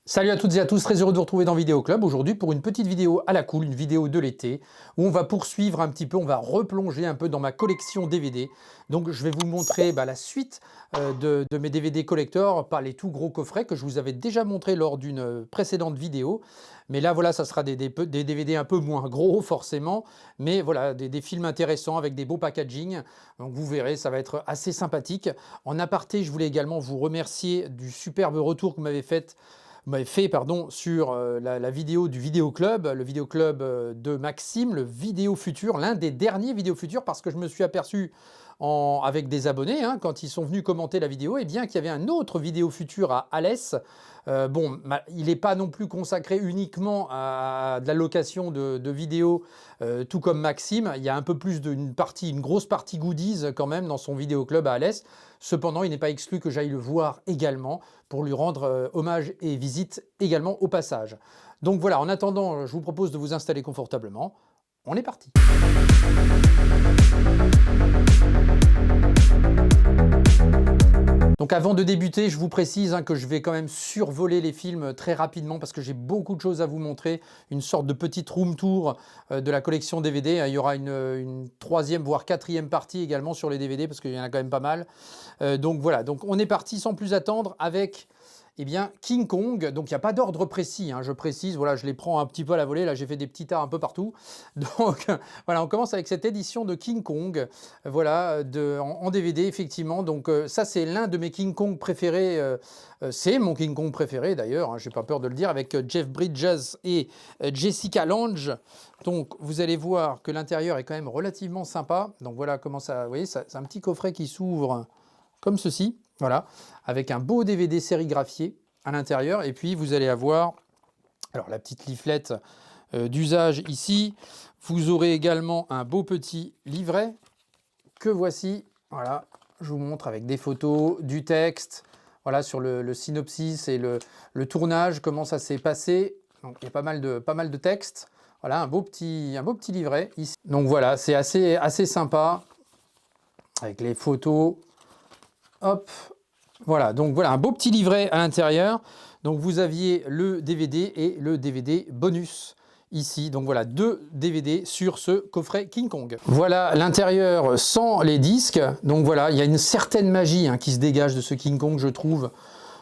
Salut à toutes et à tous, très heureux de vous retrouver dans Vidéo Club aujourd'hui pour une petite vidéo à la cool, une vidéo de l'été où on va poursuivre un petit peu, on va replonger un peu dans ma collection DVD. Donc je vais vous montrer la suite de mes DVD collector par les tout gros coffrets que je vous avais déjà montré lors d'une précédente vidéo. Mais là voilà, ça sera des DVD un peu moins gros forcément, mais voilà, des films intéressants avec des beaux packaging. Donc vous verrez, ça va être assez sympathique. En aparté, je voulais également vous remercier du superbe retour que vous m'avez fait sur la vidéo du Vidéo Club, le Vidéo Club de Maxime, le Vidéo Futur, l'un des derniers Vidéo Futurs, parce que je me suis aperçu avec des abonnés, quand ils sont venus commenter la vidéo, qu'il y avait un autre Vidéo Futur à Alès. Il n'est pas non plus consacré uniquement à de la location de vidéos, tout comme Maxime. Il y a un peu plus une grosse partie goodies quand même dans son Vidéo Club à Alès. Cependant, il n'est pas exclu que j'aille le voir également pour lui rendre hommage et visite également au passage. Donc voilà, en attendant, je vous propose de vous installer confortablement. On est parti. Donc avant de débuter, je vous précise que je vais quand même survoler les films très rapidement parce que j'ai beaucoup de choses à vous montrer, une sorte de petite room tour de la collection DVD. Il y aura une troisième voire quatrième partie également sur les DVD parce qu'il y en a quand même pas mal. Donc voilà, donc on est parti sans plus attendre avec King Kong. Donc il n'y a pas d'ordre précis, je précise, voilà, je les prends un petit peu à la volée, là j'ai fait des petits tas un peu partout. Donc voilà, on commence avec cette édition de King Kong, voilà, en DVD effectivement. Donc ça c'est l'un de mes King Kong préférés, c'est mon King Kong préféré d'ailleurs, j'ai pas peur de le dire, avec Jeff Bridges et Jessica Lange. Donc vous allez voir que l'intérieur est quand même relativement sympa. Donc voilà comment ça, vous voyez, c'est un petit coffret qui s'ouvre comme ceci. Voilà, avec un beau DVD sérigraphié à l'intérieur. Et puis, vous allez avoir alors, la petite leaflette d'usage ici. Vous aurez également un beau petit livret que voici. Voilà, je vous montre avec des photos, du texte, voilà, sur le synopsis et le tournage, comment ça s'est passé. Donc, il y a pas mal de texte. Voilà, un beau petit livret ici. Donc voilà, c'est assez sympa avec les photos. Hop, voilà, donc voilà un beau petit livret à l'intérieur. Donc vous aviez le DVD et le DVD bonus ici. Donc voilà, 2 DVD sur ce coffret King Kong. Voilà l'intérieur sans les disques. Donc voilà, il y a une certaine magie qui se dégage de ce King Kong, je trouve.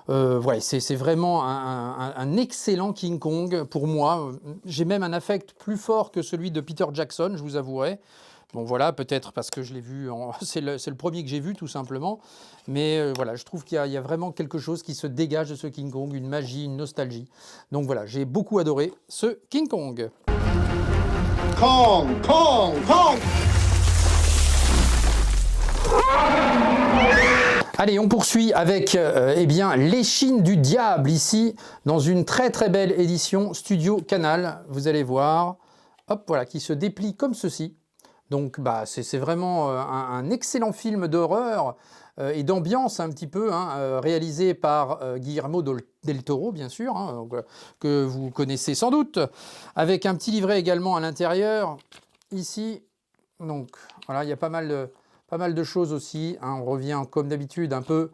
Ouais, c'est vraiment un excellent King Kong pour moi. J'ai même un affect plus fort que celui de Peter Jackson, je vous avouerai. Bon voilà, peut-être parce que je l'ai vu, c'est le premier que j'ai vu tout simplement. Mais voilà, je trouve qu'il y a vraiment quelque chose qui se dégage de ce King Kong, une magie, une nostalgie. Donc voilà, j'ai beaucoup adoré ce King Kong. Kong, Kong, Kong! Allez, on poursuit avec L'échine du diable ici, dans une très très belle édition Studio Canal. Vous allez voir, hop, voilà, qui se déplie comme ceci. Donc c'est vraiment un excellent film d'horreur et d'ambiance un petit peu, réalisé par Guillermo del Toro, bien sûr, que vous connaissez sans doute, avec un petit livret également à l'intérieur, ici. Donc voilà, il y a pas mal de choses aussi. On revient comme d'habitude un peu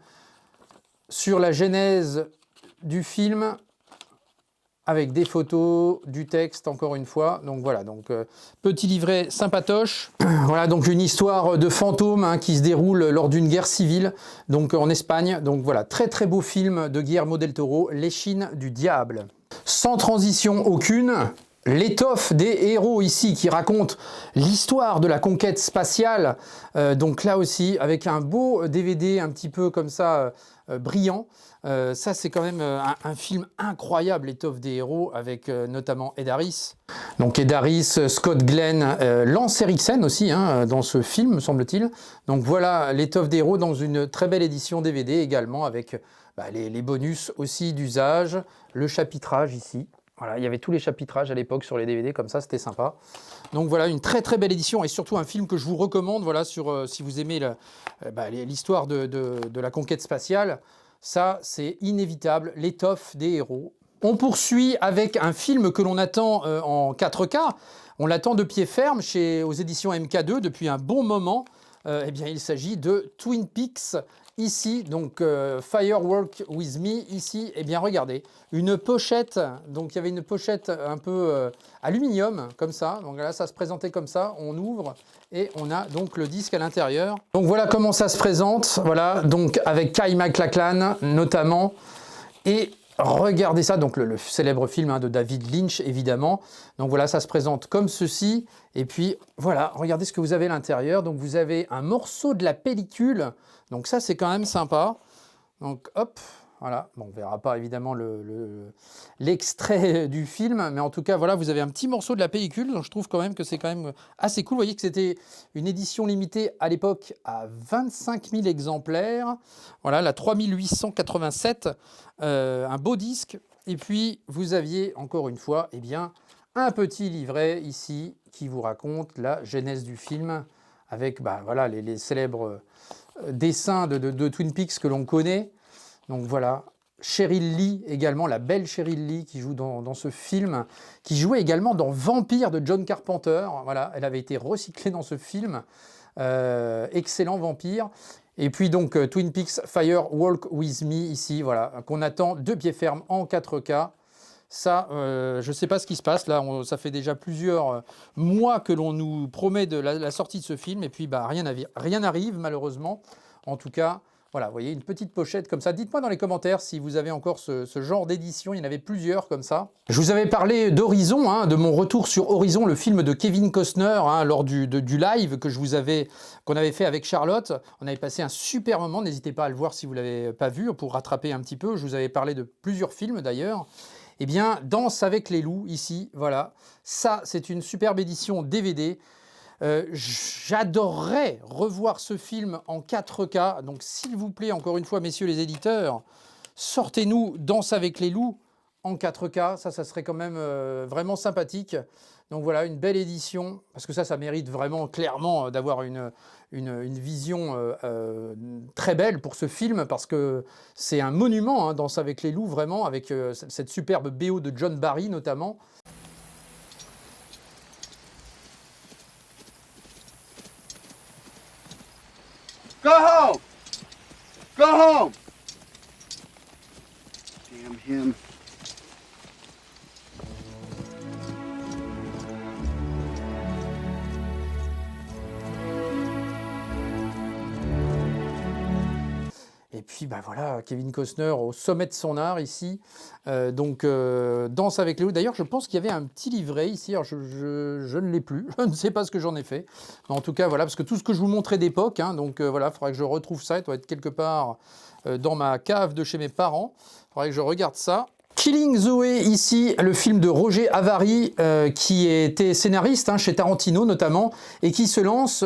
sur la genèse du film, avec des photos, du texte encore une fois. Donc voilà, petit livret sympatoche. Voilà, donc une histoire de fantôme qui se déroule lors d'une guerre civile, donc en Espagne. Donc voilà, très très beau film de Guillermo del Toro, L'échine du diable. Sans transition aucune, l'étoffe des héros ici qui raconte l'histoire de la conquête spatiale. Donc là aussi, avec un beau DVD un petit peu comme ça, brillant. Ça, c'est quand même un film incroyable, l'étoffe des héros, avec notamment Ed Harris. Donc Ed Harris, Scott Glenn, Lance Henriksen aussi, dans ce film, me semble-t-il. Donc voilà l'étoffe des héros dans une très belle édition DVD également, avec les bonus aussi d'usage, le chapitrage ici. Voilà, il y avait tous les chapitrages à l'époque sur les DVD, comme ça, c'était sympa. Donc voilà, une très très belle édition et surtout un film que je vous recommande, voilà, si vous aimez l'histoire de la conquête spatiale. Ça, c'est inévitable, l'étoffe des héros. On poursuit avec un film que l'on attend en 4K. On l'attend de pied ferme aux éditions MK2 depuis un bon moment. Eh bien, il s'agit de Twin Peaks. Ici, donc Firework With Me, ici, eh bien regardez, une pochette, donc il y avait une pochette un peu aluminium, comme ça, donc là ça se présentait comme ça, on ouvre et on a donc le disque à l'intérieur. Donc voilà comment ça se présente, voilà, donc avec Kyle MacLachlan notamment, et regardez ça, donc le célèbre film de David Lynch évidemment, donc voilà ça se présente comme ceci, et puis voilà, regardez ce que vous avez à l'intérieur, donc vous avez un morceau de la pellicule. Donc ça, c'est quand même sympa. Donc hop, voilà. Bon, on ne verra pas évidemment l'extrait du film, mais en tout cas, voilà, vous avez un petit morceau de la pellicule. Donc je trouve quand même que c'est quand même assez cool. Vous voyez que c'était une édition limitée à l'époque à 25 000 exemplaires. Voilà, la 3887, un beau disque. Et puis, vous aviez, encore une fois, eh bien, un petit livret ici qui vous raconte la genèse du film avec bah, voilà, les célèbres dessins de Twin Peaks que l'on connaît. Donc voilà, Cheryl Lee également, la belle Cheryl Lee qui joue dans ce film, qui jouait également dans Vampire de John Carpenter. Voilà, elle avait été recyclée dans ce film. Excellent Vampire. Et puis donc Twin Peaks Fire Walk With Me ici, voilà, qu'on attend de pied ferme en 4K. Ça, je ne sais pas ce qui se passe. Là, ça fait déjà plusieurs mois que l'on nous promet de la sortie de ce film. Et puis, bah, rien n'arrive, malheureusement. En tout cas, voilà, vous voyez, une petite pochette comme ça. Dites-moi dans les commentaires si vous avez encore ce genre d'édition. Il y en avait plusieurs comme ça. Je vous avais parlé d'Horizon, hein, de mon retour sur Horizon, le film de Kevin Costner, hein, lors du live qu'on avait fait avec Charlotte. On avait passé un super moment. N'hésitez pas à le voir si vous ne l'avez pas vu pour rattraper un petit peu. Je vous avais parlé de plusieurs films d'ailleurs. Eh bien, Danse avec les loups, ici, voilà. Ça, c'est une superbe édition DVD. J'adorerais revoir ce film en 4K. Donc, s'il vous plaît, encore une fois, messieurs les éditeurs, sortez-nous Danse avec les loups en 4K. Ça serait quand même vraiment sympathique. Donc voilà, une belle édition, parce que ça mérite vraiment clairement d'avoir une vision très belle pour ce film, parce que c'est un monument, hein, Danse avec les loups, vraiment, avec cette superbe BO de John Barry notamment. Go home! Go home! Damn him. Et puis bah voilà, Kevin Costner au sommet de son art ici. Danse avec les loups. D'ailleurs, je pense qu'il y avait un petit livret ici. Alors, je ne l'ai plus. Je ne sais pas ce que j'en ai fait. Mais en tout cas, voilà, parce que tout ce que je vous montrais d'époque, hein, voilà, il faudra que je retrouve ça. Il doit être quelque part dans ma cave de chez mes parents. Il faudrait que je regarde ça. Killing Zoe, ici, le film de Roger Avary, qui était scénariste chez Tarantino notamment, et qui se lance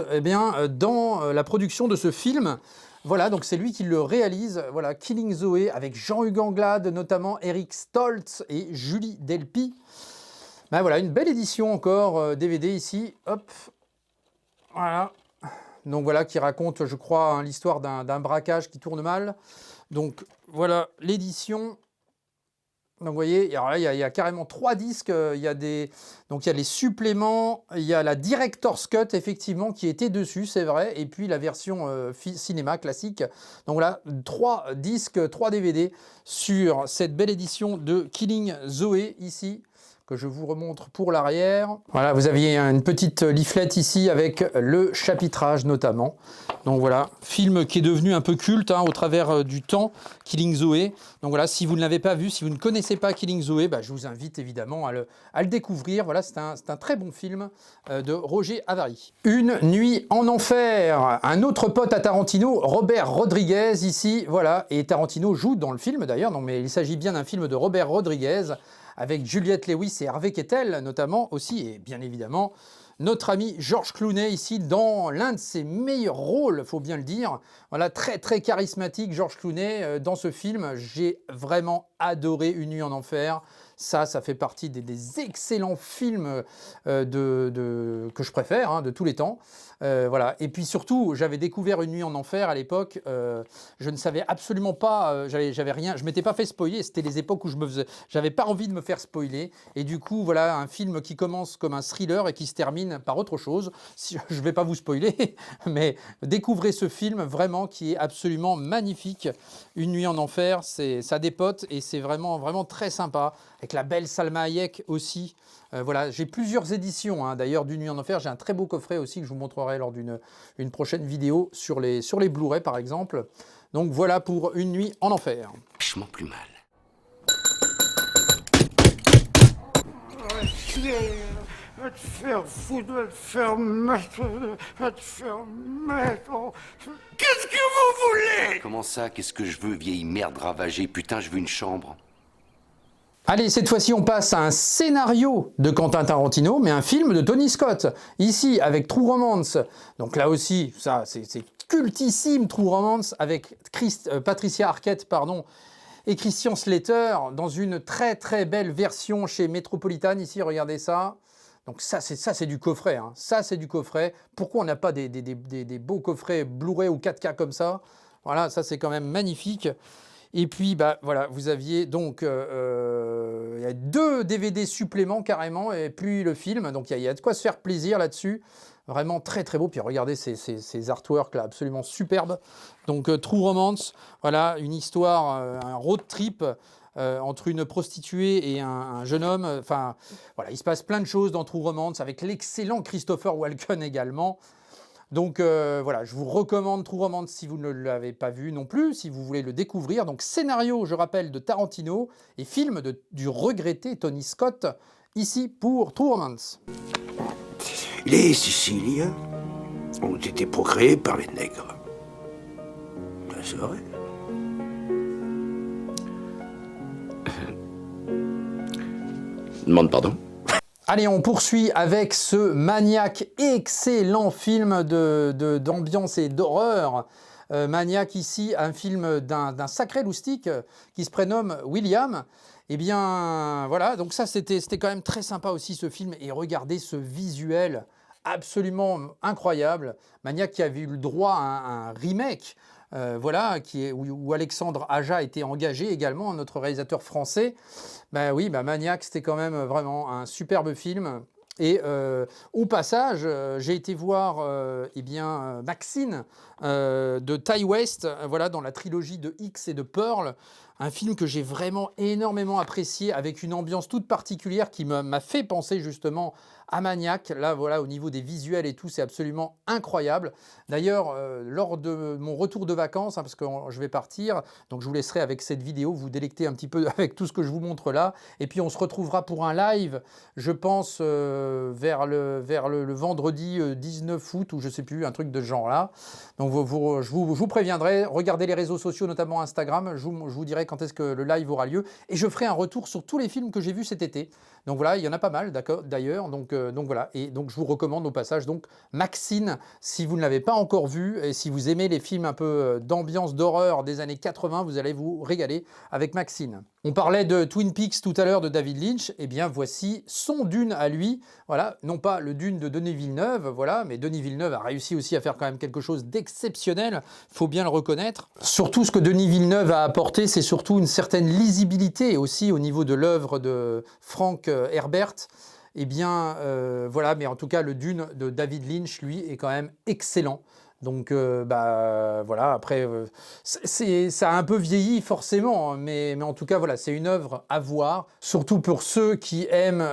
dans la production de ce film. Voilà, donc c'est lui qui le réalise, voilà, Killing Zoe, avec Jean-Hugues Anglade, notamment Eric Stoltz et Julie Delpy. Ben voilà, une belle édition encore, DVD ici, hop, voilà. Donc voilà, qui raconte, je crois, l'histoire d'un braquage qui tourne mal. Donc voilà, l'édition. Donc vous voyez, il y a carrément 3 disques, donc il y a les suppléments, il y a la Director's Cut effectivement qui était dessus, c'est vrai, et puis la version cinéma classique. Donc voilà, 3 disques, 3 DVD sur cette belle édition de Killing Zoe ici, que je vous remontre pour l'arrière. Voilà, vous aviez une petite leaflette ici avec le chapitrage notamment. Donc voilà, film qui est devenu un peu culte au travers du temps, Killing Zoe. Donc voilà, si vous ne l'avez pas vu, si vous ne connaissez pas Killing Zoe, je vous invite évidemment à le découvrir. Voilà, c'est un très bon film de Roger Avary. Une nuit en enfer, un autre pote à Tarantino, Robert Rodriguez ici, voilà, et Tarantino joue dans le film d'ailleurs, mais il s'agit bien d'un film de Robert Rodriguez, avec Juliette Lewis et Harvey Keitel notamment aussi, et bien évidemment notre ami George Clooney ici dans l'un de ses meilleurs rôles, faut bien le dire. Voilà, très très charismatique George Clooney dans ce film. J'ai vraiment adoré Une nuit en enfer. Ça fait partie des excellents films que je préfère, hein, de tous les temps. Voilà. Et puis surtout, j'avais découvert Une nuit en enfer à l'époque. Je ne savais absolument pas, j'avais rien, je m'étais pas fait spoiler. C'était les époques où j'avais pas envie de me faire spoiler. Et du coup, voilà, un film qui commence comme un thriller et qui se termine par autre chose. Je vais pas vous spoiler, mais découvrez ce film vraiment qui est absolument magnifique. Une nuit en enfer, ça dépote et c'est vraiment, vraiment très sympa. Avec la belle Salma Hayek aussi. Voilà, j'ai plusieurs éditions, hein, d'ailleurs, d'Une nuit en enfer. J'ai un très beau coffret aussi que je vous montrerai lors d'une prochaine vidéo sur les Blu-ray, par exemple. Donc voilà pour Une nuit en enfer. Vachement plus mal. Va te faire foutre, va te faire mettre, va te faire mettre. Qu'est-ce que vous voulez? Comment ça, qu'est-ce que je veux, vieille merde ravagée? Putain, je veux une chambre. Allez, cette fois-ci, on passe à un scénario de Quentin Tarantino, mais un film de Tony Scott. Ici, avec True Romance. Donc là aussi, ça, c'est cultissime, True Romance, avec Patricia Arquette, pardon, et Christian Slater, dans une très très belle version chez Metropolitan. Ici, regardez ça. Donc ça, c'est du coffret. Hein. Ça, c'est du coffret. Pourquoi on n'a pas des beaux coffrets Blu-ray ou 4K comme ça? Voilà, ça, c'est quand même magnifique. Et puis, bah, voilà, vous aviez donc il y a 2 DVD suppléments carrément, et puis le film. Donc, il y a de quoi se faire plaisir là-dessus. Vraiment très, très beau. Puis, regardez ces artworks là, absolument superbes. Donc, True Romance, voilà, une histoire, un road trip entre une prostituée et un jeune homme. Enfin, voilà, il se passe plein de choses dans True Romance, avec l'excellent Christopher Walken également. Donc voilà, je vous recommande True Romance si vous ne l'avez pas vu non plus, si vous voulez le découvrir. Donc scénario, je rappelle, de Tarantino et film du regretté Tony Scott, ici pour True Romance. Les Siciliens ont été procréés par les nègres. C'est vrai. Demande pardon. Allez, on poursuit avec ce Maniac, excellent film d'ambiance et d'horreur. Maniac ici, un film d'un sacré loustic qui se prénomme William. Eh bien, voilà, donc ça c'était quand même très sympa aussi ce film. Et regardez ce visuel absolument incroyable. Maniac qui avait eu le droit à un remake. Voilà, où Alexandre Aja était engagé également, notre réalisateur français. Ben oui, Maniac, c'était quand même vraiment un superbe film. Et au passage, j'ai été voir Maxine de Ty West, voilà, dans la trilogie de X et de Pearl, un film que j'ai vraiment énormément apprécié, avec une ambiance toute particulière qui m'a fait penser justement à Maniac. Là, voilà, au niveau des visuels et tout, c'est absolument incroyable. D'ailleurs, lors de mon retour de vacances, hein, parce que je vais partir, donc je vous laisserai avec cette vidéo, vous délecter un petit peu avec tout ce que je vous montre là. Et puis, on se retrouvera pour un live, je pense, vers le vendredi 19 août, ou je sais plus, un truc de ce genre-là. Donc, je vous préviendrai. Regardez les réseaux sociaux, notamment Instagram. Je vous dirai quand est-ce que le live aura lieu. Et je ferai un retour sur tous les films que j'ai vus cet été. Donc voilà, il y en a pas mal d'ailleurs. Donc voilà. Et donc je vous recommande au passage donc Maxine, si vous ne l'avez pas encore vu, et si vous aimez les films un peu d'ambiance d'horreur des années 80, vous allez vous régaler avec Maxine. On parlait de Twin Peaks tout à l'heure de David Lynch. Eh bien voici son Dune à lui. Voilà, non pas le Dune de Denis Villeneuve, voilà, mais Denis Villeneuve a réussi aussi à faire quand même quelque chose d'exceptionnel, faut bien le reconnaître. Surtout ce que Denis Villeneuve a apporté, c'est surtout une certaine lisibilité aussi au niveau de l'œuvre de Frank Herbert. Eh bien, voilà, mais en tout cas, le Dune de David Lynch, lui, est quand même excellent. Donc, voilà, après, ça a un peu vieilli forcément, mais en tout cas, voilà, c'est une œuvre à voir, surtout pour ceux qui aiment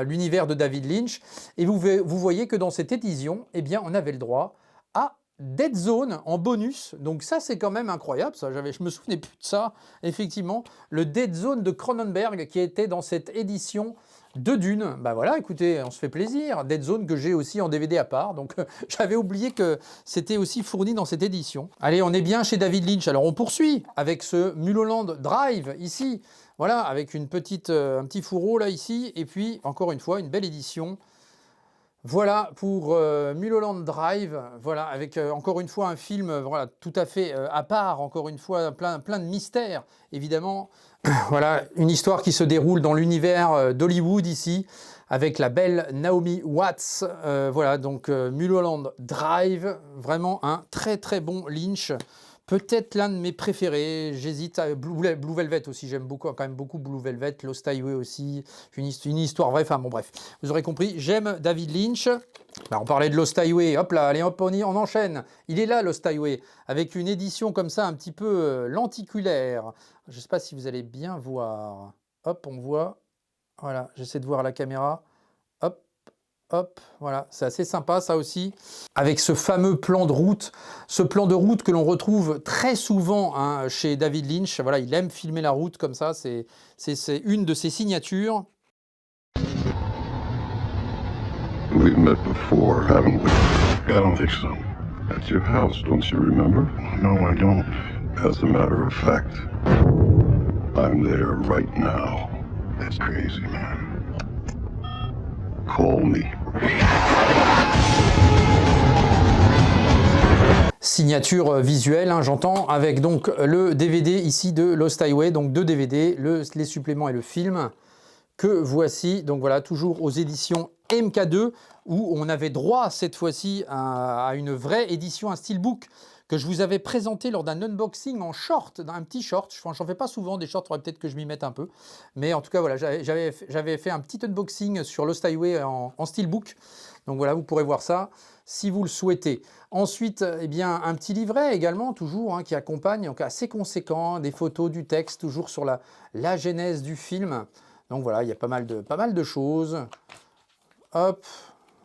l'univers de David Lynch. Et vous voyez que dans cette édition, eh bien, on avait le droit à Dead Zone en bonus, donc ça c'est quand même incroyable, ça, je me souvenais plus de ça, effectivement, le Dead Zone de Cronenberg qui était dans cette édition de Dune. Bah voilà, écoutez, on se fait plaisir. Dead Zone que j'ai aussi en DVD à part, donc j'avais oublié que c'était aussi fourni dans cette édition. Allez, on est bien chez David Lynch, alors on poursuit avec ce Mulholland Drive ici, voilà, avec un petit fourreau là ici, et puis encore une fois une belle édition. Voilà pour Mulholland Drive, voilà, avec encore une fois un film voilà, tout à fait à part, encore une fois plein de mystères, évidemment. Voilà, une histoire qui se déroule dans l'univers d'Hollywood ici, avec la belle Naomi Watts. Voilà, donc Mulholland Drive, vraiment un très très bon Lynch. Peut-être l'un de mes préférés, j'hésite à Blue Velvet aussi, j'aime beaucoup, quand même beaucoup Blue Velvet, Lost Highway aussi, une histoire vraie, enfin bon bref, vous aurez compris, j'aime David Lynch. Bah, on parlait de Lost Highway, hop là, allez hop, on enchaîne. Il est là Lost Highway, avec une édition comme ça un petit peu lenticulaire. Je ne sais pas si vous allez bien voir. Hop, on voit, voilà, j'essaie de voir à la caméra. Hop, hop, voilà, c'est assez sympa ça aussi, avec ce fameux plan de route, que l'on retrouve très souvent hein, chez David Lynch. Voilà, il aime filmer la route comme ça, c'est une de ses signatures. We've met before, haven't we? I don't think so. At your house, don't you remember? No, I don't. As a matter of fact, I'm there right now. That's crazy, man. Call me. Signature visuelle, hein, j'entends, avec donc le DVD ici de Lost Highway, donc 2 DVD, les suppléments et le film, que voici, donc voilà, toujours aux éditions MK2, où on avait droit cette fois-ci à une vraie édition, un steelbook, que je vous avais présenté lors d'un unboxing en short, un petit short. J'en fais pas souvent des shorts, il faudrait peut-être que je m'y mette un peu. Mais en tout cas, voilà, j'avais fait un petit unboxing sur Lost Highway en steelbook. Donc voilà, vous pourrez voir ça si vous le souhaitez. Ensuite, eh bien, un petit livret également, toujours, hein, qui accompagne, donc assez conséquent, des photos, du texte, toujours sur la genèse du film. Donc voilà, il y a pas mal de choses. Hop,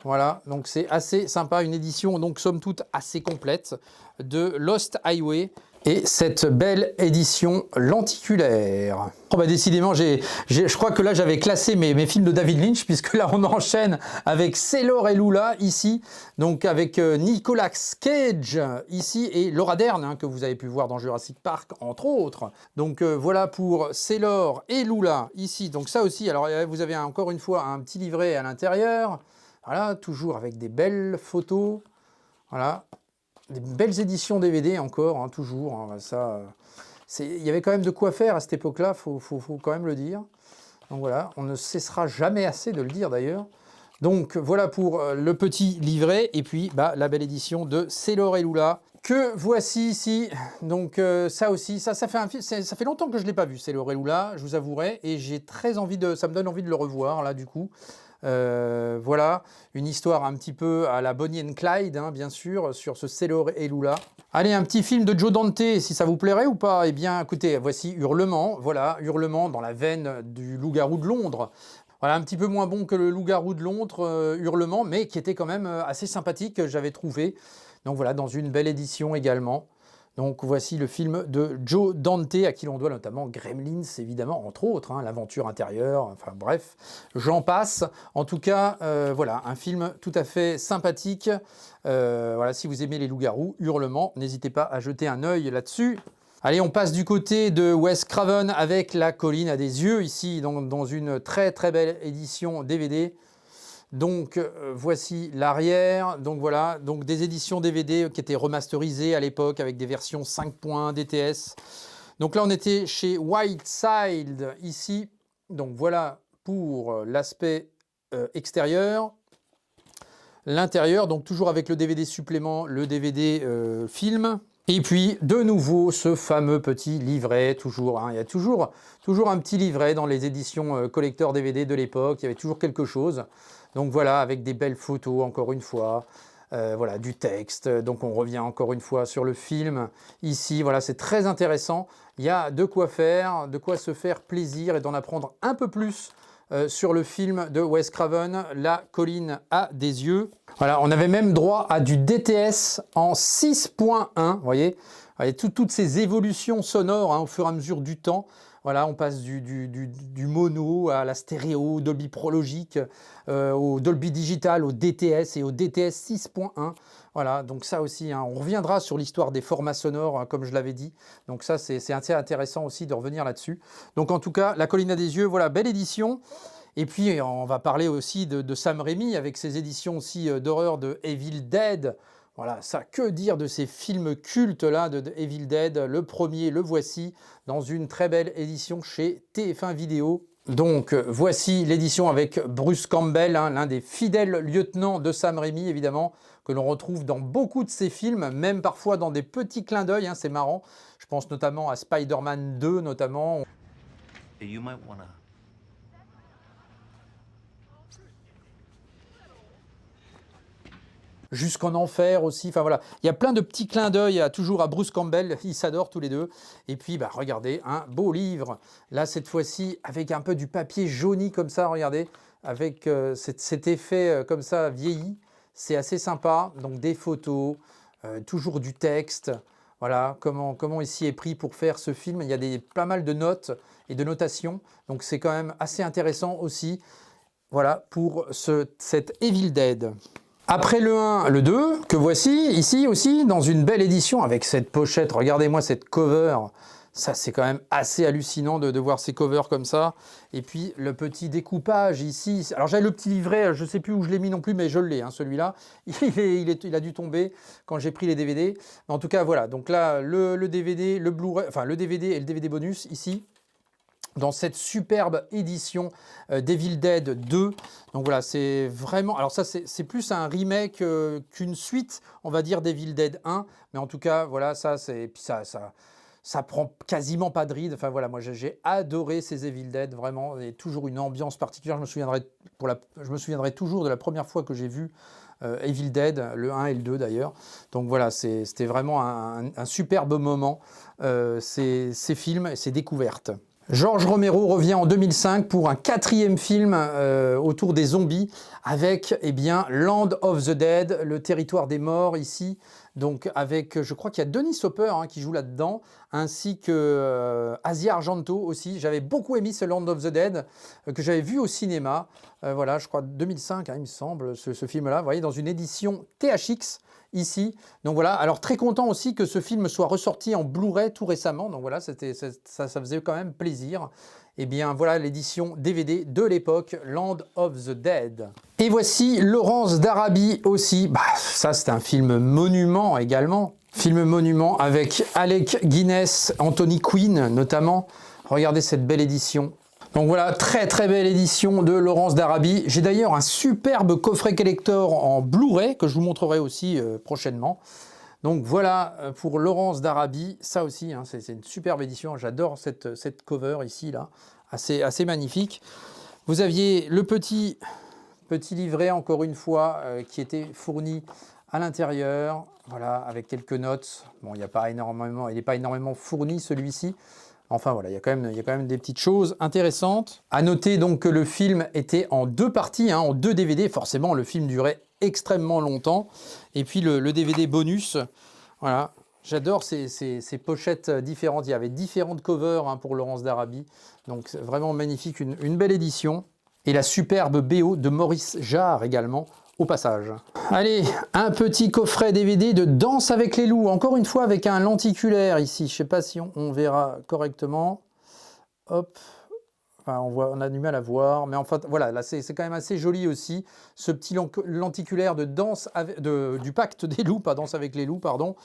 voilà, donc c'est assez sympa, une édition donc somme toute assez complète de Lost Highway et cette belle édition lenticulaire. Oh bah décidément, je crois que là j'avais classé mes films de David Lynch, puisque là on enchaîne avec Sailor et Lula ici, donc avec Nicolas Cage ici et Laura Dern hein, que vous avez pu voir dans Jurassic Park entre autres. Donc voilà pour Sailor et Lula ici, donc ça aussi, alors vous avez encore une fois un petit livret à l'intérieur. Voilà, toujours avec des belles photos, voilà, des belles éditions DVD encore, hein, toujours, hein, ça, il y avait quand même de quoi faire à cette époque-là, faut quand même le dire. Donc voilà, on ne cessera jamais assez de le dire d'ailleurs. Donc voilà pour le petit livret, et puis bah, la belle édition de Sailor et Lula, que voici ici. Donc ça aussi, ça fait longtemps que je ne l'ai pas vu, Sailor et Lula, je vous avouerai, et j'ai très envie ça me donne envie de le revoir là du coup. Voilà, une histoire un petit peu à la Bonnie and Clyde, hein, bien sûr, sur ce Sailor et Lula. Allez, un petit film de Joe Dante, si ça vous plairait ou pas. Eh bien, écoutez, voici Hurlement, voilà, Hurlement dans la veine du Loup-garou de Londres. Voilà, un petit peu moins bon que le Loup-garou de Londres, Hurlement, mais qui était quand même assez sympathique, j'avais trouvé. Donc voilà, dans une belle édition également. Donc voici le film de Joe Dante, à qui l'on doit notamment Gremlins, évidemment, entre autres, hein, l'aventure intérieure, enfin bref, j'en passe. En tout cas, voilà, un film tout à fait sympathique. Voilà, si vous aimez les loups-garous, Hurlement, n'hésitez pas à jeter un œil là-dessus. Allez, on passe du côté de Wes Craven avec La colline à des yeux, ici, dans une très très belle édition DVD. Donc voici l'arrière, donc voilà, donc des éditions DVD qui étaient remasterisées à l'époque avec des versions 5.1 DTS. Donc là on était chez Whiteside ici, donc voilà pour l'aspect extérieur. L'intérieur, donc toujours avec le DVD supplément, le DVD film. Et puis de nouveau ce fameux petit livret, toujours, hein, il y a toujours un petit livret dans les éditions collector DVD de l'époque, il y avait toujours quelque chose. Donc voilà, avec des belles photos, encore une fois, voilà, du texte. Donc on revient encore une fois sur le film. Ici, voilà, c'est très intéressant. Il y a de quoi faire, de quoi se faire plaisir et d'en apprendre un peu plus sur le film de Wes Craven, La colline à des yeux. Voilà, on avait même droit à du DTS en 6.1, vous voyez, toutes ces évolutions sonores hein, au fur et à mesure du temps. Voilà, on passe du mono à la stéréo, Dolby Pro Logic, au Dolby Digital, au DTS et au DTS 6.1. Voilà, donc ça aussi, hein, on reviendra sur l'histoire des formats sonores, hein, comme je l'avais dit. Donc ça, c'est assez intéressant aussi de revenir là-dessus. Donc en tout cas, La colline à des yeux, voilà, belle édition. Et puis, on va parler aussi de Sam Raimi avec ses éditions aussi d'horreur de Evil Dead. Voilà, ça, que dire de ces films cultes là de Evil Dead. Le premier, le voici, dans une très belle édition chez TF1 Vidéo. Donc, voici l'édition avec Bruce Campbell, hein, l'un des fidèles lieutenants de Sam Raimi, évidemment, que l'on retrouve dans beaucoup de ses films, même parfois dans des petits clins d'œil, hein, c'est marrant. Je pense notamment à Spider-Man 2, notamment. You might wanna... Jusqu'en enfer aussi, enfin voilà, il y a plein de petits clins d'œil toujours à Bruce Campbell, ils s'adorent tous les deux. Et puis bah, regardez, un beau livre, là cette fois-ci avec un peu du papier jauni comme ça, regardez, avec cet effet comme ça vieilli, c'est assez sympa. Donc des photos, toujours du texte, voilà comment ici est pris pour faire ce film. Il y a pas mal de notes et de notations, donc c'est quand même assez intéressant aussi, voilà, pour cet Evil Dead. Après le 1, le 2, que voici ici aussi, dans une belle édition avec cette pochette. Regardez-moi cette cover. Ça, c'est quand même assez hallucinant de voir ces covers comme ça. Et puis, le petit découpage ici. Alors, j'avais le petit livret, je ne sais plus où je l'ai mis non plus, mais je l'ai, hein, celui-là. Il a dû tomber quand j'ai pris les DVD. Mais en tout cas, voilà. Donc là, le DVD, le Blu-ray, enfin, le DVD et le DVD bonus ici, dans cette superbe édition d'Evil Dead 2. Donc voilà, c'est vraiment... Alors ça, c'est plus un remake qu'une suite, on va dire, d'Evil Dead 1. Mais en tout cas, voilà, ça prend quasiment pas de ride. Enfin voilà, moi j'ai adoré ces Evil Dead, vraiment. Il y a toujours une ambiance particulière. Je me souviendrai toujours de la première fois que j'ai vu Evil Dead, le 1 et le 2 d'ailleurs. Donc voilà, c'était vraiment un superbe moment, ces films et ces découvertes. George Romero revient en 2005 pour un 4e film autour des zombies avec Land of the Dead, le territoire des morts ici. Donc avec, je crois qu'il y a Dennis Hopper qui joue là-dedans, ainsi que Asia Argento aussi. J'avais beaucoup aimé ce Land of the Dead que j'avais vu au cinéma. Voilà, je crois 2005, il me semble, ce film-là. Vous voyez, dans une édition THX. Ici, donc voilà, alors très content aussi que ce film soit ressorti en Blu-ray tout récemment, donc voilà, ça faisait quand même plaisir. Et bien voilà l'édition DVD de l'époque, Land of the Dead. Et voici Lawrence d'Arabie aussi, ça c'est un film monument également, film monument avec Alec Guinness, Anthony Quinn notamment, regardez cette belle édition. Donc voilà, très très belle édition de Lawrence d'Arabie. J'ai d'ailleurs un superbe coffret collector en Blu-ray que je vous montrerai aussi prochainement. Donc voilà pour Lawrence d'Arabie, ça aussi, hein, c'est une superbe édition. J'adore cette cover ici, là, assez magnifique. Vous aviez le petit livret, encore une fois, qui était fourni à l'intérieur, voilà, avec quelques notes. Bon, il n'est pas énormément fourni celui-ci. Enfin voilà, il y a quand même des petites choses intéressantes. À noter donc que le film était en 2 parties, en 2 DVD. Forcément, le film durait extrêmement longtemps. Et puis le DVD bonus, voilà. J'adore ces pochettes différentes. Il y avait différentes covers pour Lawrence d'Arabie. Donc c'est vraiment magnifique, une belle édition. Et la superbe BO de Maurice Jarre également, au passage. Allez, un petit coffret DVD de Danse avec les loups, encore une fois avec un lenticulaire ici, je ne sais pas si on verra correctement. Hop, enfin, on a du mal à voir, mais enfin voilà, là c'est quand même assez joli aussi, ce petit lenticulaire de du Pacte des loups, pas Danse avec les loups, pardon.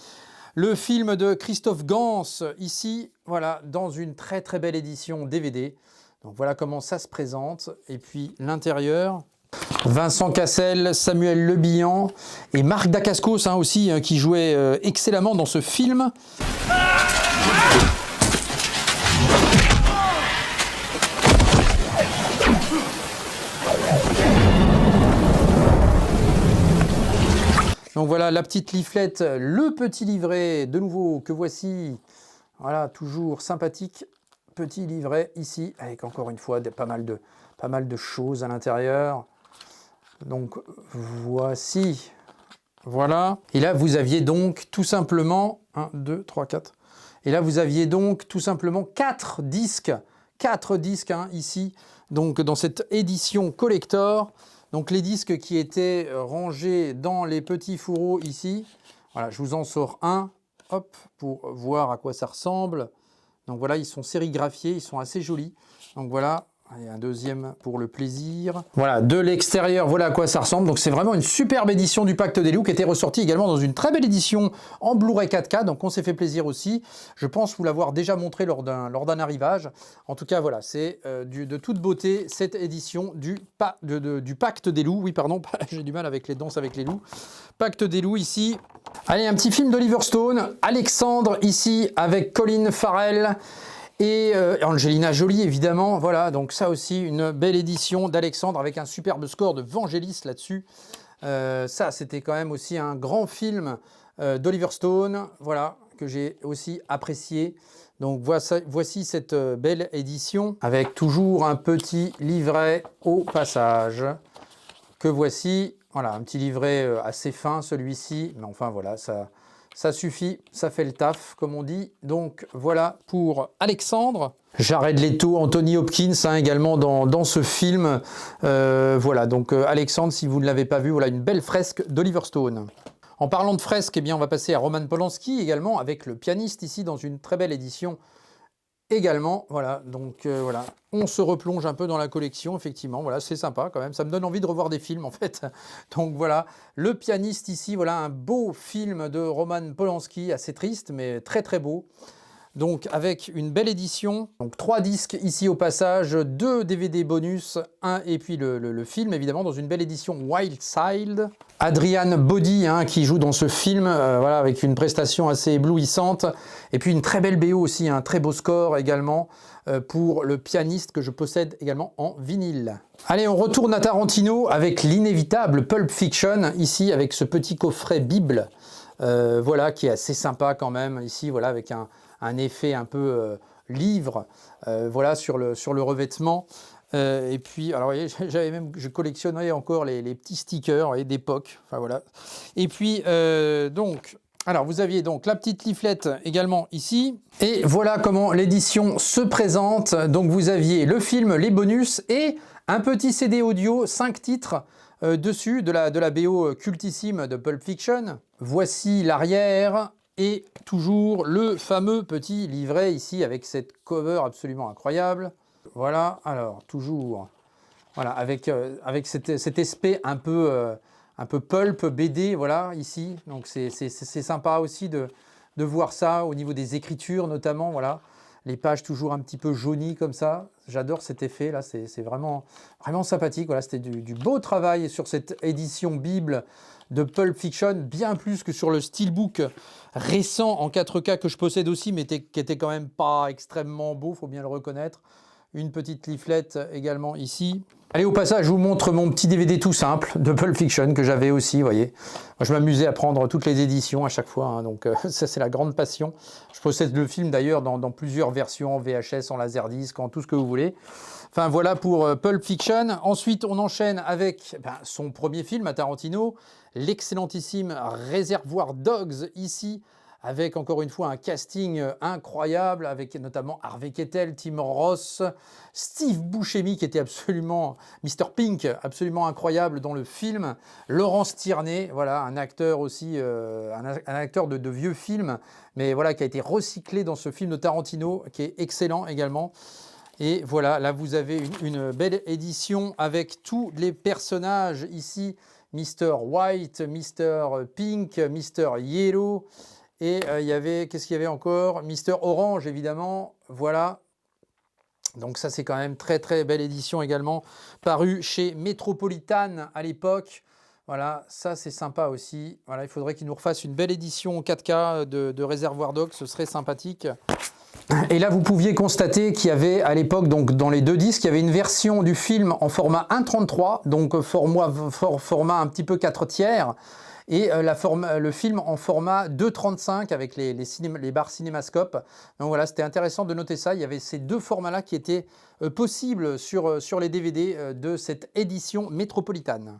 Le film de Christophe Gans, ici, voilà, dans une très très belle édition DVD. Donc voilà comment ça se présente, et puis l'intérieur... Vincent Cassel, Samuel Le Bihan et Marc Dacascos aussi, qui jouait excellemment dans ce film. Donc voilà la petite leaflette, le petit livret de nouveau que voici. Voilà, toujours sympathique. Petit livret ici, avec encore une fois pas mal de choses à l'intérieur. Donc voici, voilà. Et là vous aviez donc tout simplement 1, 2, 3, 4. Et là vous aviez donc tout simplement 4 disques ici, donc dans cette édition collector. Donc les disques qui étaient rangés dans les petits fourreaux ici. Voilà, je vous en sors un, hop, pour voir à quoi ça ressemble. Donc voilà, ils sont sérigraphiés, ils sont assez jolis. Donc voilà, Allez, un deuxième pour le plaisir. Voilà, de l'extérieur, voilà à quoi ça ressemble. Donc c'est vraiment une superbe édition du Pacte des Loups qui était ressortie également dans une très belle édition en Blu-ray 4K. Donc on s'est fait plaisir aussi. Je pense vous l'avoir déjà montré lors d'un arrivage. En tout cas, voilà, c'est de toute beauté cette édition du Pacte des Loups. Oui, pardon, j'ai du mal avec les danses avec les loups. Pacte des Loups ici. Allez, un petit film d'Oliver Stone. Alexandre ici avec Colin Farrell. Et Angelina Jolie, évidemment. Voilà, donc ça aussi, une belle édition d'Alexandre avec un superbe score de Vangelis là-dessus. Ça, c'était quand même aussi un grand film d'Oliver Stone, voilà, que j'ai aussi apprécié. Donc voici cette belle édition avec toujours un petit livret au passage que voici. Voilà, un petit livret assez fin celui-ci, mais enfin voilà, ça suffit, ça fait le taf, comme on dit. Donc voilà pour Alexandre. Jared Leto, Anthony Hopkins hein, également dans ce film. Voilà, donc Alexandre, si vous ne l'avez pas vu, voilà une belle fresque d'Oliver Stone. En parlant de fresque, eh bien, on va passer à Roman Polanski également, avec Le Pianiste ici dans une très belle édition également. Voilà, donc voilà, on se replonge un peu dans la collection, effectivement. Voilà, c'est sympa quand même. Ça me donne envie de revoir des films en fait. Donc voilà, Le Pianiste ici, voilà un beau film de Roman Polanski, assez triste mais très très beau. Donc avec une belle édition, donc 3 disques ici au passage, 2 DVD bonus, et puis le film évidemment dans une belle édition Wild Side. Adrian Brody hein, qui joue dans ce film, voilà, avec une prestation assez éblouissante, et puis une très belle BO aussi, un très beau score également pour Le Pianiste que je possède également en vinyle. Allez, on retourne à Tarantino avec l'inévitable Pulp Fiction, ici avec ce petit coffret Bible, voilà, qui est assez sympa quand même, ici, voilà, avec un effet un peu livre, voilà, sur le revêtement. Et puis, alors, vous voyez, je collectionnerai encore les petits stickers d'époque. Enfin, voilà. Et puis, donc, alors, vous aviez donc la petite leaflette également ici. Et voilà comment l'édition se présente. Donc, vous aviez le film, les bonus et un petit CD audio, 5 titres dessus de la BO cultissime de Pulp Fiction. Voici l'arrière. Et toujours le fameux petit livret ici avec cette cover absolument incroyable. Voilà, alors toujours, voilà, avec cet aspect un peu pulp BD, voilà, ici. Donc c'est sympa aussi de voir ça au niveau des écritures notamment, voilà. Les pages toujours un petit peu jaunies comme ça. J'adore cet effet là, c'est vraiment sympathique. Voilà, c'était du beau travail sur cette édition Bible de Pulp Fiction, bien plus que sur le steelbook récent en 4K que je possède aussi, mais qui était quand même pas extrêmement beau, faut bien le reconnaître. Une petite leaflette également ici. Allez, au passage, je vous montre mon petit DVD tout simple de Pulp Fiction que j'avais aussi, vous voyez. Moi, je m'amusais à prendre toutes les éditions à chaque fois, hein, donc ça c'est la grande passion. Je possède le film d'ailleurs dans plusieurs versions, en VHS, en laserdisc, en tout ce que vous voulez. Enfin voilà pour Pulp Fiction. Ensuite, on enchaîne avec son premier film à Tarantino, l'excellentissime Reservoir Dogs ici, avec encore une fois un casting incroyable, avec notamment Harvey Keitel, Tim Roth, Steve Buscemi qui était absolument Mr. Pink, absolument incroyable dans le film, Laurence Tierney, voilà, un acteur aussi, un acteur de vieux films, mais voilà, qui a été recyclé dans ce film de Tarantino, qui est excellent également. Et voilà, là vous avez une belle édition avec tous les personnages ici, Mr. White, Mr. Pink, Mr. Yellow, et il y avait, qu'est-ce qu'il y avait encore? Mr. Orange, évidemment, voilà. Donc ça, c'est quand même très très belle édition également, parue chez Metropolitan à l'époque. Voilà, ça c'est sympa aussi. Voilà, il faudrait qu'ils nous refassent une belle édition 4K de Reservoir Dogs, ce serait sympathique. Et là, vous pouviez constater qu'il y avait à l'époque, donc dans les 2 disques, il y avait une version du film en format 1.33, donc format un petit peu 4/3, et le film en format 2.35 avec les barres cinémascope. Donc voilà, c'était intéressant de noter ça. Il y avait ces 2 formats-là qui étaient possibles sur les DVD de cette édition métropolitaine.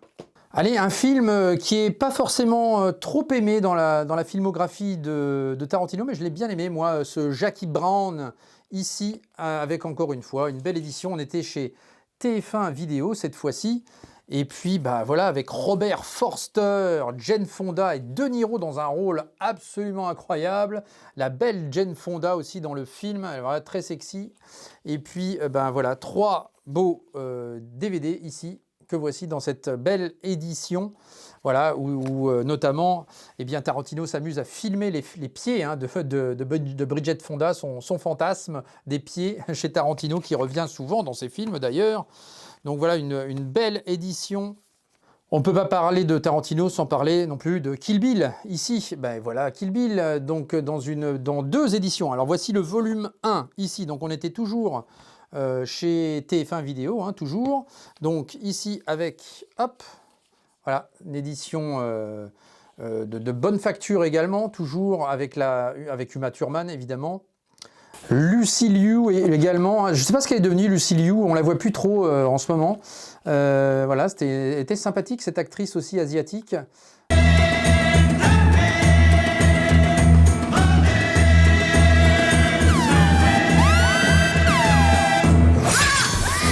Allez, un film qui n'est pas forcément trop aimé dans la filmographie de Tarantino, mais je l'ai bien aimé, moi, ce Jackie Brown, ici, avec encore une fois une belle édition. On était chez TF1 Vidéo cette fois-ci. Et puis, voilà, avec Robert Forster, Jane Fonda et De Niro dans un rôle absolument incroyable. La belle Jane Fonda aussi dans le film, elle est très sexy. Et puis, voilà, 3 beau DVD ici, que voici dans cette belle édition. Voilà, où notamment, eh bien, Tarantino s'amuse à filmer les pieds hein, de Bridget Fonda, son fantasme des pieds chez Tarantino, qui revient souvent dans ses films d'ailleurs. Donc voilà, une belle édition. On ne peut pas parler de Tarantino sans parler non plus de Kill Bill. Ici, ben voilà, Kill Bill, donc dans 2 éditions. Alors voici le volume 1, ici. Donc on était toujours chez TF1 Vidéo, hein, toujours. Donc ici avec, hop, voilà, une édition de bonne facture également, toujours avec Uma Thurman évidemment. Lucy Liu également, je ne sais pas ce qu'elle est devenue Lucy Liu, on la voit plus trop en ce moment. Voilà, était sympathique cette actrice aussi asiatique.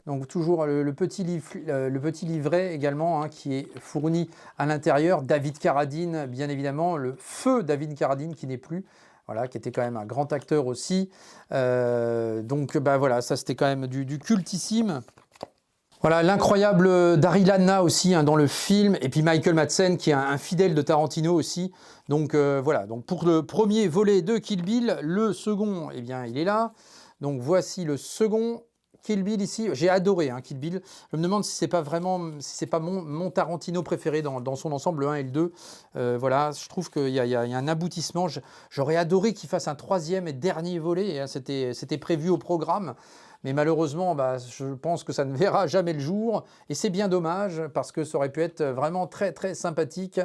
Donc toujours le petit livret également hein, qui est fourni à l'intérieur. David Carradine, bien évidemment, le feu David Carradine qui n'est plus, voilà, qui était quand même un grand acteur aussi. Donc bah, voilà, ça c'était quand même du cultissime. Voilà, l'incroyable Daryl Hannah aussi hein, dans le film, et puis Michael Madsen qui est un fidèle de Tarantino aussi. Donc voilà, donc pour le premier volet de Kill Bill, le second, eh bien il est là. Donc voici le second Kill Bill ici. J'ai adoré hein, Kill Bill. Je me demande si c'est pas vraiment, si c'est pas mon Tarantino préféré dans son ensemble, le 1 et le 2. Voilà, je trouve qu'il y a un aboutissement. J'aurais adoré qu'il fasse un 3e et dernier volet. Hein, c'était prévu au programme. Mais malheureusement, bah, je pense que ça ne verra jamais le jour. Et c'est bien dommage parce que ça aurait pu être vraiment très très sympathique.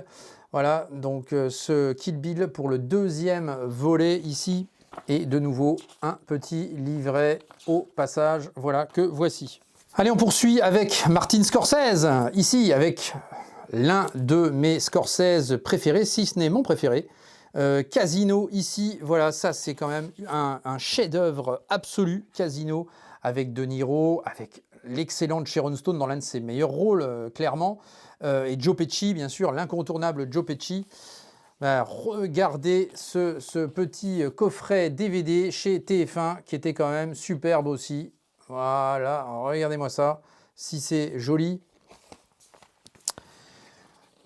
Voilà, donc ce Kill Bill pour le 2e volet ici. Et de nouveau, un petit livret au passage, voilà, que voici. Allez, on poursuit avec Martin Scorsese, ici, avec l'un de mes Scorsese préférés, si ce n'est mon préféré. Casino, ici, voilà, ça c'est quand même un chef-d'œuvre absolu, Casino, avec De Niro, avec l'excellente Sharon Stone dans l'un de ses meilleurs rôles, clairement, et Joe Pesci, bien sûr, l'incontournable Joe Pesci. Ben, regardez ce petit coffret DVD chez TF1 qui était quand même superbe aussi. Voilà, regardez-moi ça, si c'est joli.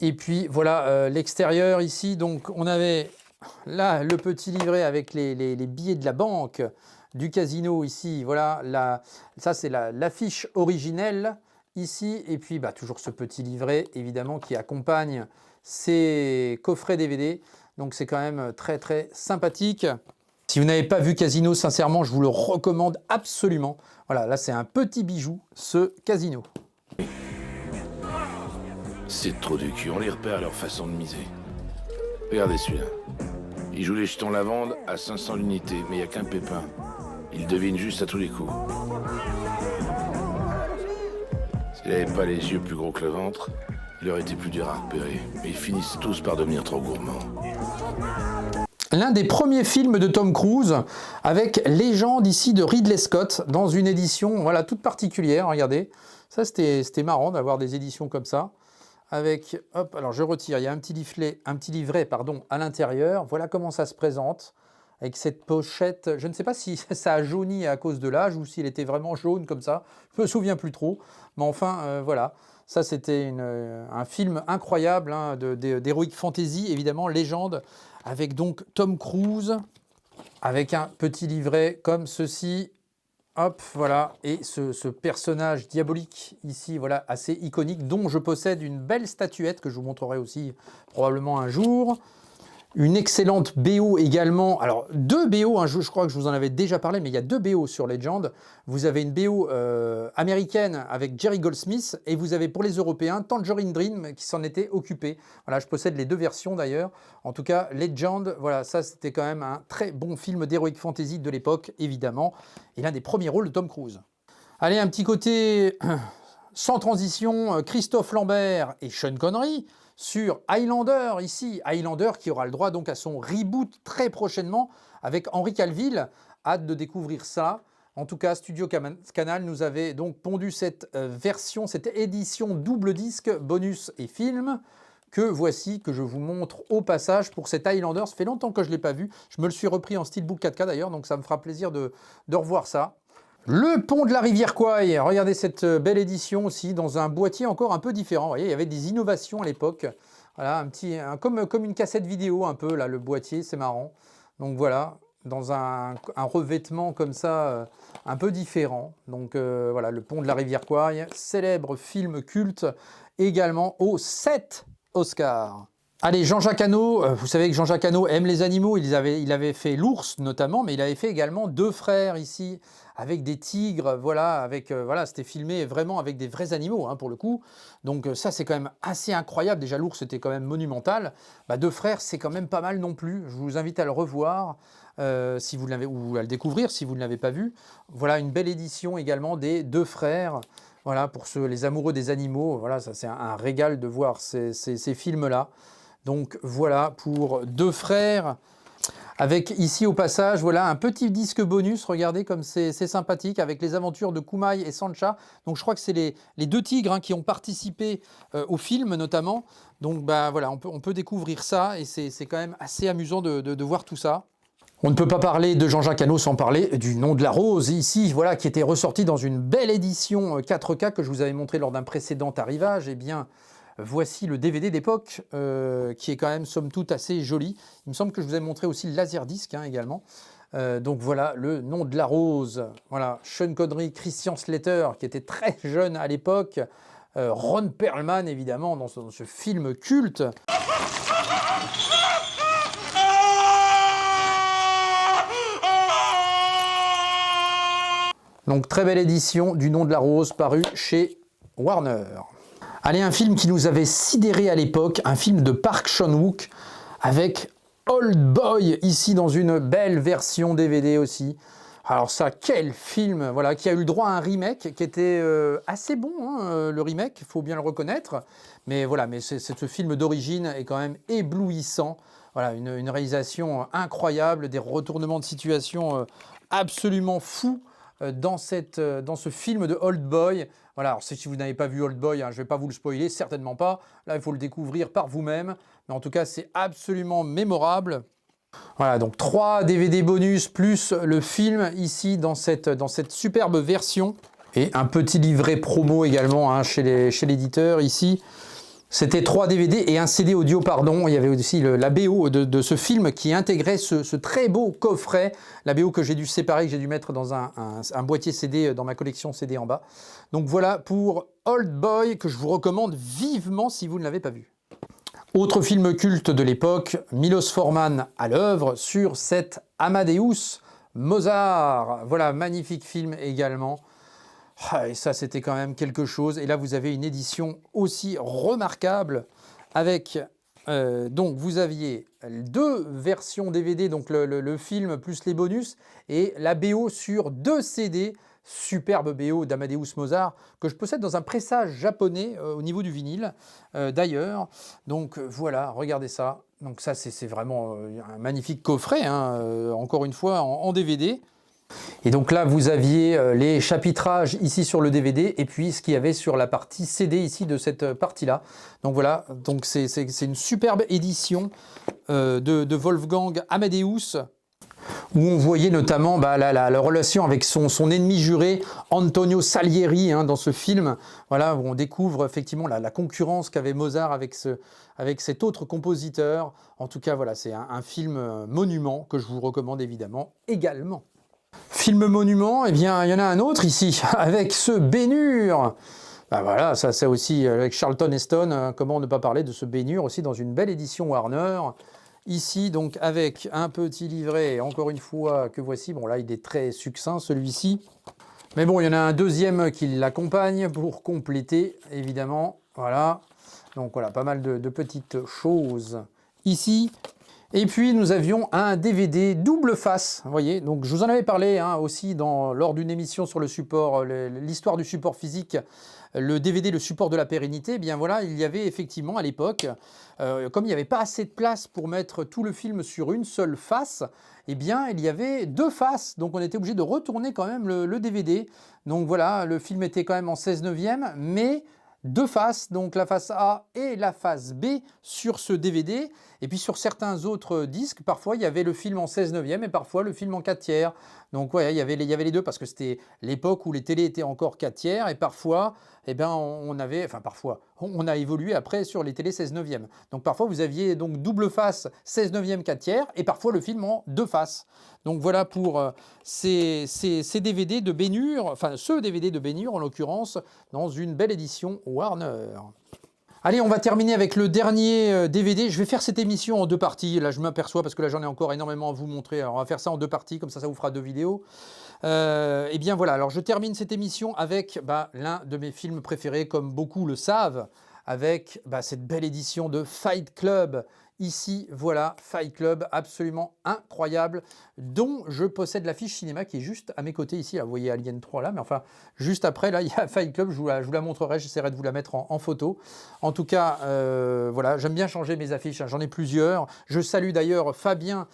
Et puis voilà l'extérieur ici. Donc on avait là le petit livret avec les billets de la banque du casino ici. Voilà, ça c'est l'affiche originelle ici. Et puis bah, toujours ce petit livret évidemment qui accompagne ces coffrets DVD, donc c'est quand même très très sympathique. Si vous n'avez pas vu Casino, sincèrement, je vous le recommande absolument. Voilà, là c'est un petit bijou, ce Casino. C'est trop du cul, on les repère à leur façon de miser. Regardez celui-là. Il joue les jetons lavande à 500 l'unité, mais il n'y a qu'un pépin. Il devine juste à tous les coups. S'il n'avait pas les yeux plus gros que le ventre, il aurait été plus dur à repérer, mais ils finissent tous par devenir trop gourmands. L'un des premiers films de Tom Cruise, avec Légende ici de Ridley Scott, dans une édition voilà, toute particulière, regardez. Ça c'était marrant d'avoir des éditions comme ça. Avec, hop, alors je retire, il y a un petit livret pardon, à l'intérieur. Voilà comment ça se présente, avec cette pochette. Je ne sais pas si ça a jauni à cause de l'âge, ou s'il était vraiment jaune comme ça. Je ne me souviens plus trop, mais enfin, voilà. Ça, c'était un film incroyable hein, d'Heroic Fantasy, évidemment, Légende, avec donc Tom Cruise, avec un petit livret comme ceci. Hop, voilà. Et ce personnage diabolique ici, voilà, assez iconique, dont je possède une belle statuette que je vous montrerai aussi probablement un jour. Une excellente BO également. Alors, 2 BO, hein, je crois que je vous en avais déjà parlé, mais il y a 2 BO sur Legend. Vous avez une BO américaine avec Jerry Goldsmith, et vous avez pour les Européens Tangerine Dream qui s'en était occupé. Voilà, je possède les 2 versions d'ailleurs. En tout cas, Legend, voilà, ça c'était quand même un très bon film d'Heroic Fantasy de l'époque, évidemment, et l'un des premiers rôles de Tom Cruise. Allez, un petit côté sans transition, Christophe Lambert et Sean Connery, sur Highlander, ici, Highlander qui aura le droit donc à son reboot très prochainement avec Henry Cavill. Hâte de découvrir ça. En tout cas, Studio Canal nous avait donc pondu cette version, cette édition double disque, bonus et film, que voici, que je vous montre au passage pour cet Highlander. Ça fait longtemps que je ne l'ai pas vu. Je me le suis repris en steelbook 4K d'ailleurs, donc ça me fera plaisir de revoir ça. Le pont de la rivière Kwai, regardez cette belle édition aussi, dans un boîtier encore un peu différent. Vous voyez, il y avait des innovations à l'époque. Voilà, comme une cassette vidéo un peu, là, le boîtier, c'est marrant. Donc voilà, dans un revêtement comme ça, un peu différent. Donc voilà, le pont de la rivière Kwai, célèbre film culte, également aux 7 Oscars. Allez, Jean-Jacques Hano, vous savez que Jean-Jacques Hano aime les animaux, il avait fait l'ours notamment, mais il avait fait également Deux frères ici, avec des tigres, voilà, voilà, c'était filmé vraiment avec des vrais animaux, hein, pour le coup. Donc ça, c'est quand même assez incroyable. Déjà, l'ours, c'était quand même monumental. Bah, Deux frères, c'est quand même pas mal non plus. Je vous invite à le revoir, si vous l'avez, ou à le découvrir si vous ne l'avez pas vu. Voilà, une belle édition également des Deux frères. Voilà, pour les amoureux des animaux, voilà, ça c'est un régal de voir ces films-là. Donc voilà pour Deux frères, avec ici au passage, voilà un petit disque bonus, regardez comme c'est sympathique, avec les aventures de Kumai et Sancha. Donc je crois que c'est les deux tigres, hein, qui ont participé au film notamment. Donc bah, voilà, on peut découvrir ça, et c'est quand même assez amusant de voir tout ça. On ne peut pas parler de Jean-Jacques Hano sans parler du Nom de la rose, ici, voilà, qui était ressorti dans une belle édition 4K que je vous avais montré lors d'un précédent arrivage. Eh bien, voici le DVD d'époque, qui est quand même, somme toute, assez joli. Il me semble que je vous avais montré aussi le Laserdisc, hein, également. Donc voilà, le Nom de la rose. Voilà, Sean Connery, Christian Slater, qui était très jeune à l'époque. Ron Perlman, évidemment, dans ce film culte. Donc très belle édition du Nom de la rose, paru chez Warner. Allez, un film qui nous avait sidéré à l'époque, un film de Park Chan-wook avec Old Boy, ici dans une belle version DVD aussi. Alors ça, quel film, voilà, qui a eu le droit à un remake qui était assez bon, hein, le remake, il faut bien le reconnaître. Mais voilà, mais ce film d'origine est quand même éblouissant. Voilà, une réalisation incroyable, des retournements de situation absolument fous dans ce film de Old Boy. Voilà, alors si vous n'avez pas vu Old Boy, hein, je ne vais pas vous le spoiler, certainement pas. Là, il faut le découvrir par vous-même. Mais en tout cas, c'est absolument mémorable. Voilà, donc 3 DVD bonus plus le film ici dans cette superbe version. Et un petit livret promo également, hein, chez l'éditeur ici. C'était 3 DVD et un CD audio, pardon. Il y avait aussi la BO de ce film qui intégrait ce très beau coffret. La BO que j'ai dû séparer, que j'ai dû mettre dans un boîtier CD dans ma collection CD en bas. Donc voilà pour Old Boy, que je vous recommande vivement si vous ne l'avez pas vu. Autre film culte de l'époque, Milos Forman à l'œuvre sur cet Amadeus Mozart. Voilà, magnifique film également. Et ça, c'était quand même quelque chose. Et là, vous avez une édition aussi remarquable avec... donc, vous aviez 2 versions DVD, donc le film plus les bonus, et la BO sur 2 CD. Superbe BO d'Amadeus Mozart, que je possède dans un pressage japonais au niveau du vinyle, d'ailleurs. Donc, voilà, regardez ça. Donc ça, c'est vraiment un magnifique coffret, hein, encore une fois, en DVD. Et donc là, vous aviez les chapitrages ici sur le DVD et puis ce qu'il y avait sur la partie CD ici de cette partie-là. Donc voilà, donc c'est une superbe édition de Wolfgang Amadeus, où on voyait notamment la relation avec son ennemi juré, Antonio Salieri, hein, dans ce film. Voilà, où on découvre effectivement la concurrence qu'avait Mozart avec cet autre compositeur. En tout cas, voilà, c'est un film monument que je vous recommande évidemment également. Film monument, eh bien, il y en a un autre ici, avec ce Ben-Hur. Ben voilà, ça c'est aussi avec Charlton Heston, comment ne pas parler de ce Ben-Hur aussi dans une belle édition Warner. Ici, donc, avec un petit livret, encore une fois, que voici. Bon, là, il est très succinct, celui-ci. Mais bon, il y en a un deuxième qui l'accompagne pour compléter, évidemment. Voilà. Donc, voilà, pas mal de petites choses ici. Et puis, nous avions un DVD double face, vous voyez. Donc, je vous en avais parlé, hein, aussi lors d'une émission sur le support, l'histoire du support physique, le DVD, le support de la pérennité. Eh bien voilà, il y avait effectivement à l'époque, comme il n'y avait pas assez de place pour mettre tout le film sur une seule face, eh bien il y avait 2 faces. Donc, on était obligé de retourner quand même le DVD. Donc voilà, le film était quand même en 16/9, mais 2 faces, donc la face A et la face B sur ce DVD. Et puis sur certains autres disques, parfois il y avait le film en 16/9 et parfois le film en 4/3. Donc ouais, il y avait les deux parce que c'était l'époque où les télés étaient encore 4/3 et parfois, eh ben, on a évolué après sur les télés 16/9. Donc parfois vous aviez donc double face 16/9 4/3 et parfois le film en 2 faces. Donc voilà pour ces DVD de Ben-Hur, enfin ce DVD de Ben-Hur en l'occurrence, dans une belle édition Warner. Allez, on va terminer avec le dernier DVD. Je vais faire cette émission en 2 parties. Là, je m'aperçois parce que là, j'en ai encore énormément à vous montrer. Alors, on va faire ça en 2 parties, comme ça vous fera 2 vidéos. Et bien voilà, alors je termine cette émission avec l'un de mes films préférés, comme beaucoup le savent, avec cette belle édition de Fight Club. Ici, voilà, Fight Club, absolument incroyable, dont je possède l'affiche cinéma qui est juste à mes côtés ici. Là, vous voyez Alien 3 là, mais enfin, juste après, là, il y a Fight Club, je vous la montrerai, j'essaierai de vous la mettre en photo. En tout cas, voilà, j'aime bien changer mes affiches, hein, j'en ai plusieurs. Je salue d'ailleurs Fabien,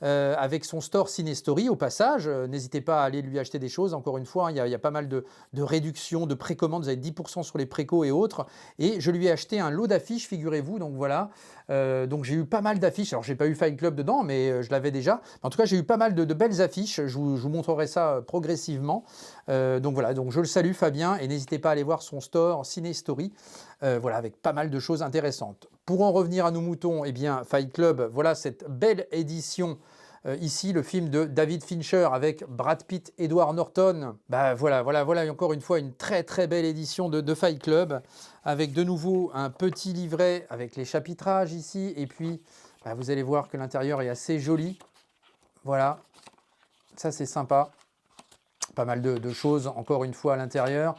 avec son store Ciné-Story au passage. N'hésitez pas à aller lui acheter des choses. Encore une fois, il y a pas mal de réductions, de précommandes. Vous avez 10% sur les précos et autres. Et je lui ai acheté un lot d'affiches, figurez-vous. Donc voilà. Donc j'ai eu pas mal d'affiches. Alors j'ai pas eu Fight Club dedans, mais je l'avais déjà. En tout cas, j'ai eu pas mal de belles affiches. Je vous montrerai ça progressivement. Donc voilà. Donc je le salue Fabien et n'hésitez pas à aller voir son store Ciné-Story. Voilà, avec pas mal de choses intéressantes. Pour en revenir à nos moutons, eh bien Fight Club, voilà cette belle édition. Ici, le film de David Fincher avec Brad Pitt, Edward Norton. Voilà, encore une fois, une très très belle édition de Fight Club, avec de nouveau un petit livret avec les chapitrages ici, et puis vous allez voir que l'intérieur est assez joli. Voilà, ça c'est sympa. Pas mal de choses, encore une fois, à l'intérieur.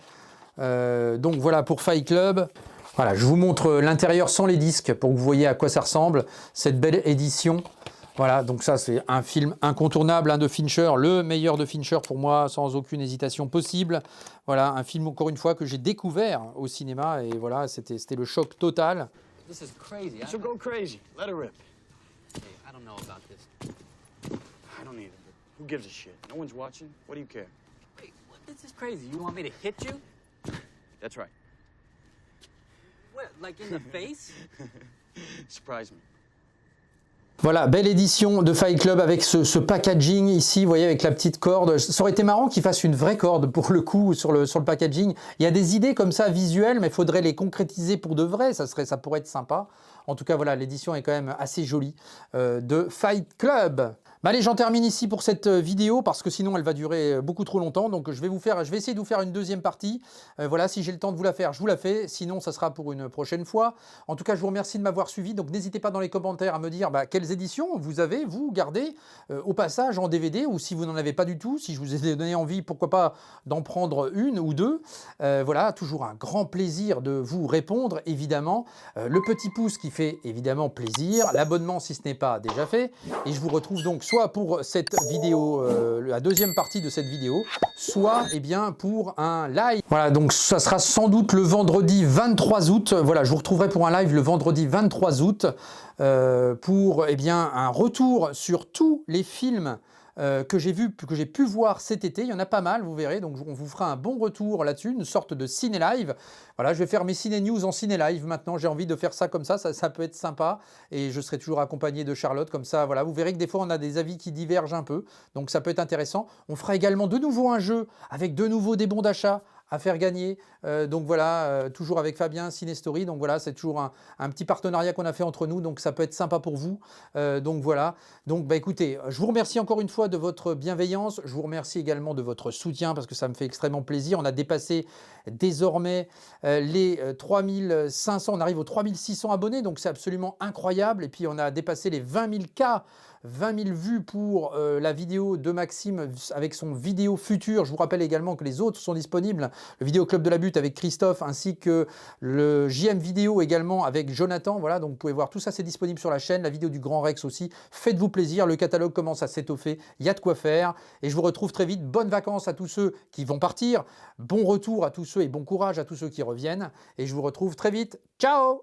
Donc voilà pour Fight Club. Voilà, je vous montre l'intérieur sans les disques pour que vous voyez à quoi ça ressemble, cette belle édition. Voilà, donc ça c'est un film incontournable de Fincher, le meilleur de Fincher pour moi, sans aucune hésitation possible. Voilà, un film encore une fois que j'ai découvert au cinéma et voilà, c'était le choc total. This is crazy. So go crazy. Let her rip. Hey, I don't know about this. I don't either, but who gives a shit? No one's watching. What do you care? Wait, what? This is crazy. You want me to hit you? That's right. What, like in the face? Surprise me. Voilà, belle édition de Fight Club avec ce packaging ici, vous voyez, avec la petite corde. Ça aurait été marrant qu'il fasse une vraie corde pour le coup sur le packaging. Il y a des idées comme ça visuelles, mais il faudrait les concrétiser pour de vrai, ça pourrait être sympa. En tout cas, voilà, l'édition est quand même assez jolie de Fight Club. Allez, j'en termine ici pour cette vidéo parce que sinon elle va durer beaucoup trop longtemps. Donc je vais essayer de vous faire une deuxième partie. Voilà, si j'ai le temps de vous la faire, je vous la fais. Sinon, ça sera pour une prochaine fois. En tout cas, je vous remercie de m'avoir suivi. Donc n'hésitez pas dans les commentaires à me dire quelles éditions vous avez, vous, gardées au passage en DVD ou si vous n'en avez pas du tout. Si je vous ai donné envie, pourquoi pas d'en prendre une ou deux. Voilà, toujours un grand plaisir de vous répondre, évidemment. Le petit pouce qui fait évidemment plaisir. L'abonnement si ce n'est pas déjà fait. Et je vous retrouve donc soit pour cette vidéo, la deuxième partie de cette vidéo, soit pour un live. Voilà, donc ça sera sans doute le vendredi 23 août. Voilà, je vous retrouverai pour un live le vendredi 23 août pour un retour sur tous les films que j'ai pu voir cet été. Il y en a pas mal, vous verrez. Donc on vous fera un bon retour là-dessus, une sorte de ciné-live. Voilà, je vais faire mes ciné-news en ciné-live maintenant. J'ai envie de faire ça comme ça peut être sympa. Et je serai toujours accompagné de Charlotte comme ça. Voilà, vous verrez que des fois on a des avis qui divergent un peu. Donc ça peut être intéressant. On fera également de nouveau un jeu avec de nouveau des bons d'achat à faire gagner. Donc voilà, toujours avec Fabien, Ciné-Story. Donc voilà, c'est toujours un petit partenariat qu'on a fait entre nous. Donc ça peut être sympa pour vous. Donc voilà. Donc écoutez, je vous remercie encore une fois de votre bienveillance. Je vous remercie également de votre soutien parce que ça me fait extrêmement plaisir. On a dépassé désormais les 3500. On arrive aux 3600 abonnés. Donc c'est absolument incroyable. Et puis on a dépassé les 20 000 cas. 20 000 vues pour la vidéo de Maxime avec son vidéo futur. Je vous rappelle également que les autres sont disponibles. Le vidéo Club de la Butte avec Christophe ainsi que le JM vidéo également avec Jonathan. Voilà, donc vous pouvez voir tout ça, c'est disponible sur la chaîne. La vidéo du Grand Rex aussi. Faites-vous plaisir, le catalogue commence à s'étoffer. Il y a de quoi faire. Et je vous retrouve très vite. Bonnes vacances à tous ceux qui vont partir. Bon retour à tous ceux et bon courage à tous ceux qui reviennent. Et je vous retrouve très vite. Ciao!